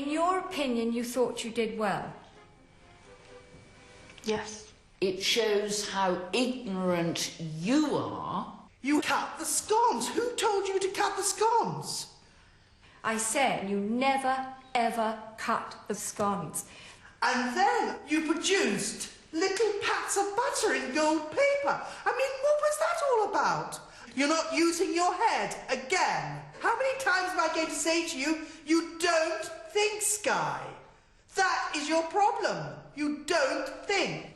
in your opinion, you thought you did well? Yes. It shows how ignorant you are. You cut the scones. Who told you to cut the scones? I said you never, ever cut the scones. And then you produced little pats of butter in gold paper. I mean, what was that all about? You're not using your head again. How many times am I going to say to you, you don't think, Sky? That is your problem. You don't think.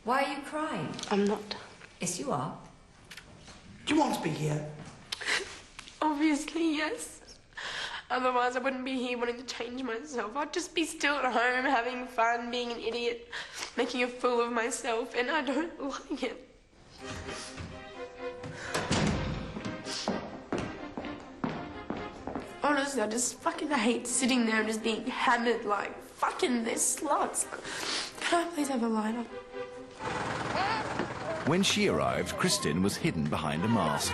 Why are you crying? I'm not. Yes, you are. Do you want to be here? Obviously, yes. Otherwise, I wouldn't be here wanting to change myself. I'd just be still at home, having fun, being an idiot, making a fool of myself, and I don't like it. Honestly, I just fucking hate sitting there and just being hammered like fucking this sluts. Can I please have a lighter? When she arrived, Kristin was hidden behind a mask.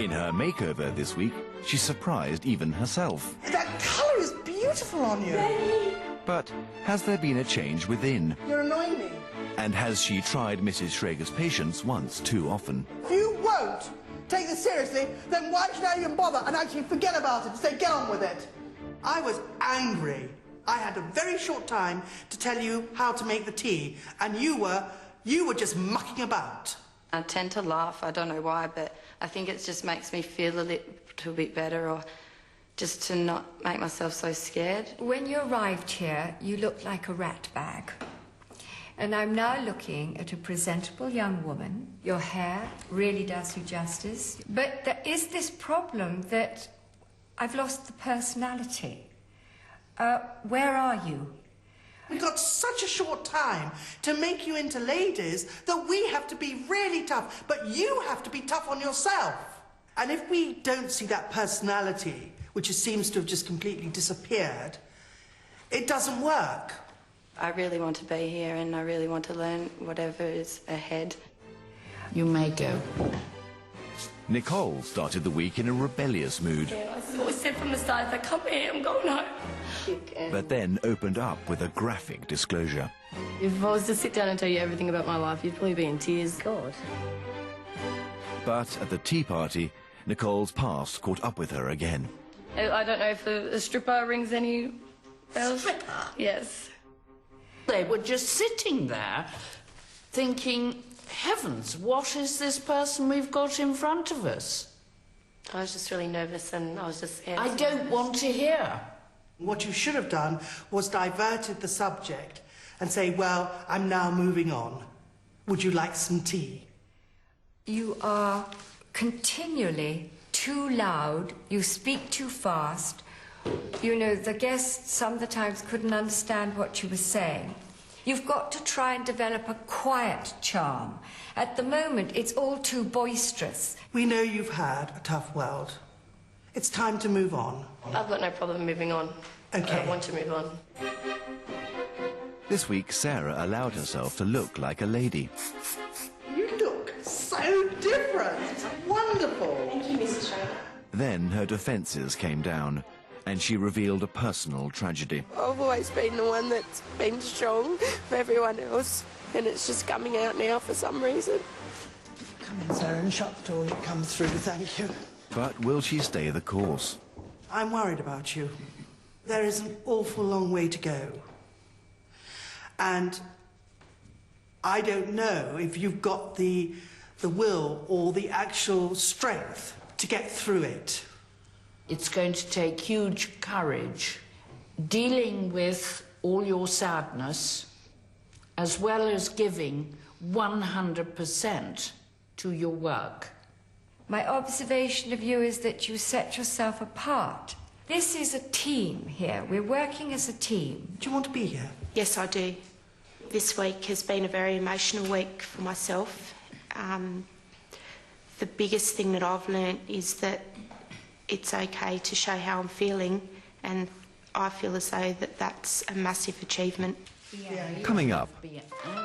In her makeover this week, she surprised even herself. That colour is beautiful on you. But has there been a change within? You're annoying me. And has she tried Mrs. Schrager's patience once too often? If you won't take this seriously, then why should I even bother and actually forget about it and say, get on with it? I was angry. I had a very short time to tell you how to make the tea, and you were just mucking about. I tend to laugh, I don't know why, but I think it just makes me feel a little bit better, or just to not make myself so scared. When you arrived here, you looked like a rat bag. And I'm now looking at a presentable young woman. Your hair really does you justice. But there is this problem that I've lost the personality. Where are you? We've got such a short time to make you into ladies that we have to be really tough, but you have to be tough on yourself. And if we don't see that personality, which seems to have just completely disappeared, it doesn't work. I really want to be here and I really want to learn whatever is ahead. You may go. Nicole started the week in a rebellious mood. Yeah, I always said from the start, if I come here, I'm going home. But then opened up with a graphic disclosure. If I was to sit down and tell you everything about my life, you'd probably be in tears. God. But at the tea party, Nicole's past caught up with her again. I don't know if a stripper rings any bells. Stripper? Yes. They were just sitting there thinking, heavens, what is this person we've got in front of us? I was just really nervous and I was just scared. I don't want to hear. What you should have done was diverted the subject and say, well, I'm now moving on. Would you like some tea? You are continually too loud. You speak too fast. You know, the guests sometimes couldn't understand what you were saying. You've got to try and develop a quiet charm. At the moment, it's all too boisterous. We know you've had a tough world. It's time to move on. I've got no problem moving on. Okay. I want to move on. This week, Sarah allowed herself to look like a lady. You look so different. It's wonderful. Thank you, Mrs. Schrager. Then her defences came down, and she revealed a personal tragedy. I've always been the one that's been strong for everyone else, and it's just coming out now for some reason. Come in, Sarah, and shut the door when you come through. Thank you. But will she stay the course? I'm worried about you. There is an awful long way to go. And I don't know if you've got the will or the actual strength to get through it. It's going to take huge courage dealing with all your sadness as well as giving 100% to your work. My observation of you is that you set yourself apart. This is a team here. We're working as a team. Do you want to be here? Yes, I do. This week has been a very emotional week for myself. The biggest thing that I've learnt is that it's okay to show how I'm feeling, and I feel as though that's a massive achievement. Coming up,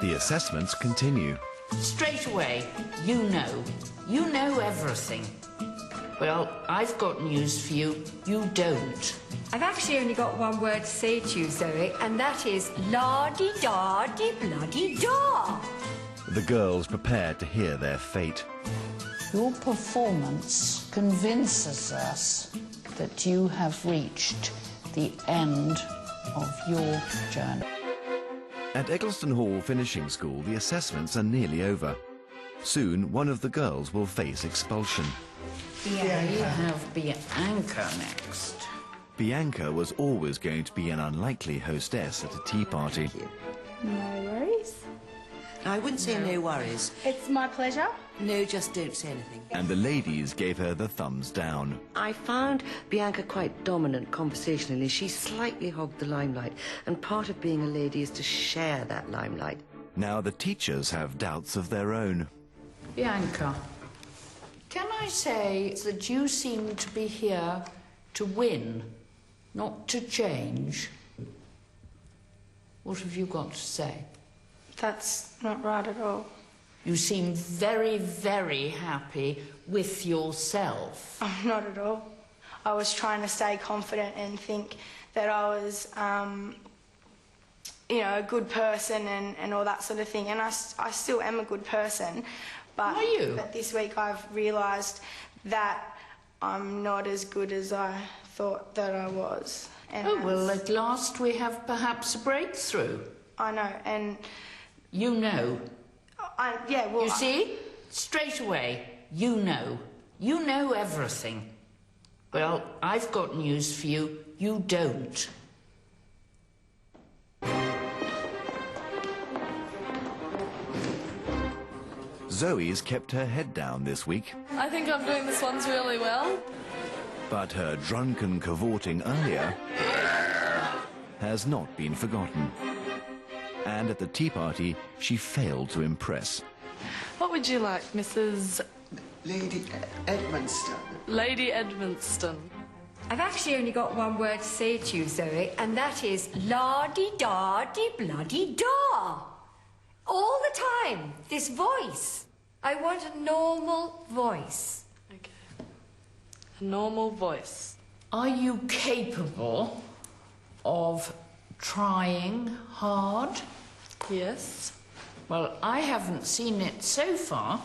the assessments continue. Straight away, you know everything. Well, I've got news for you. You don't. I've actually only got one word to say to you, Zoe, and that is la-di-da-di-bloody-da. The girls prepared to hear their fate. Your performance convinces us that you have reached the end of your journey. At Eccleston Hall Finishing School, the assessments are nearly over. Soon, one of the girls will face expulsion. We have Bianca next. Bianca was always going to be an unlikely hostess at a tea party. No worries. I wouldn't say no worries. It's my pleasure. No, just don't say anything. And the ladies gave her the thumbs down. I found Bianca quite dominant conversationally. She slightly hogged the limelight, and part of being a lady is to share that limelight. Now the teachers have doubts of their own. Bianca, can I say that you seem to be here to win, not to change? What have you got to say? That's not right at all. You seem very, very happy with yourself. Not at all. I was trying to stay confident and think that I was, you know, a good person and all that sort of thing. And I still am a good person. But, Are you? But this week I've realised that I'm not as good as I thought that I was. And Oh, well, at last we have perhaps a breakthrough. I know, and... You know. Yeah, well... You see? Straight away, you know. You know everything. Well, I've got news for you. You don't. Zoe's kept her head down this week, I think I'm doing this ones really well. but her drunken cavorting earlier has not been forgotten. And at the tea party, she failed to impress. What would you like, Mrs. Lady Edmonstone. Lady Edmonstone? I've actually only got one word to say to you, Zoe, and that is la-di-da-di-bloody-da. All the time, this voice. I want a normal voice. Okay. A normal voice. Are you capable of trying hard? Yes. Well, I haven't seen it so far.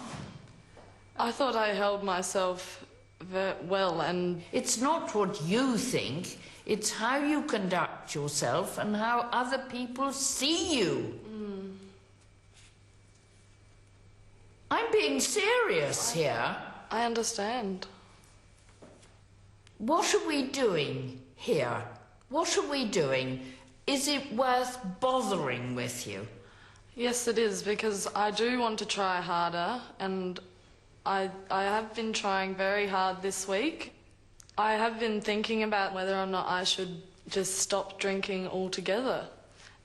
I thought I held myself very well, and It's not what you think, it's how you conduct yourself and how other people see you. I'm being serious here. I understand. What are we doing here? What are we doing? Is it worth bothering with you? Yes, it is, because I do want to try harder, and I have been trying very hard this week. I have been thinking about whether or not I should just stop drinking altogether,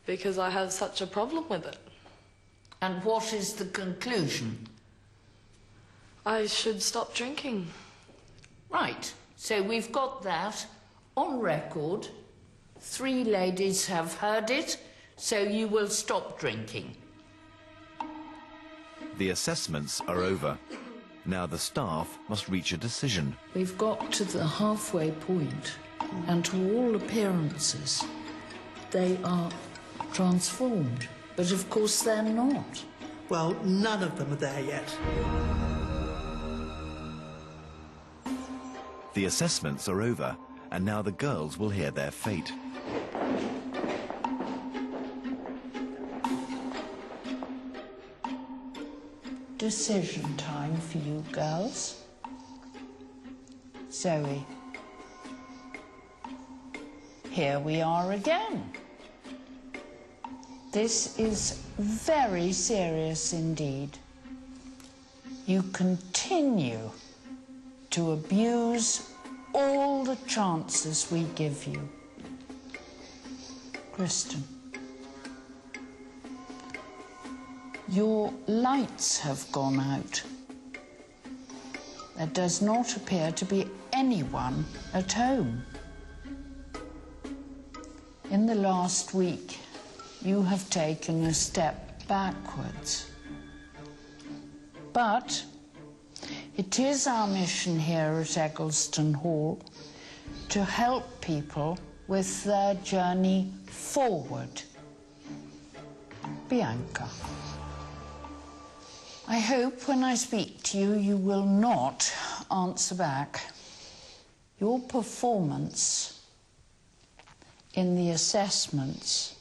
because I have such a problem with it. And what is the conclusion? I should stop drinking. Right, so we've got that on record. 3 ladies have heard it, so you will stop drinking. The assessments are over. Now the staff must reach a decision. We've got to the halfway point, and to all appearances, they are transformed. But of course they're not. Well, none of them are there yet. The assessments are over, and now the girls will hear their fate. Decision time for you girls. Zoe. Here we are again. This is very serious indeed. You continue to abuse all the chances we give you. Kristen, your lights have gone out. There does not appear to be anyone at home. In the last week, you have taken a step backwards. But It is our mission here at Eggleston Hall to help people with their journey forward. Bianca, I hope when I speak to you, you will not answer back. Your performance in the assessments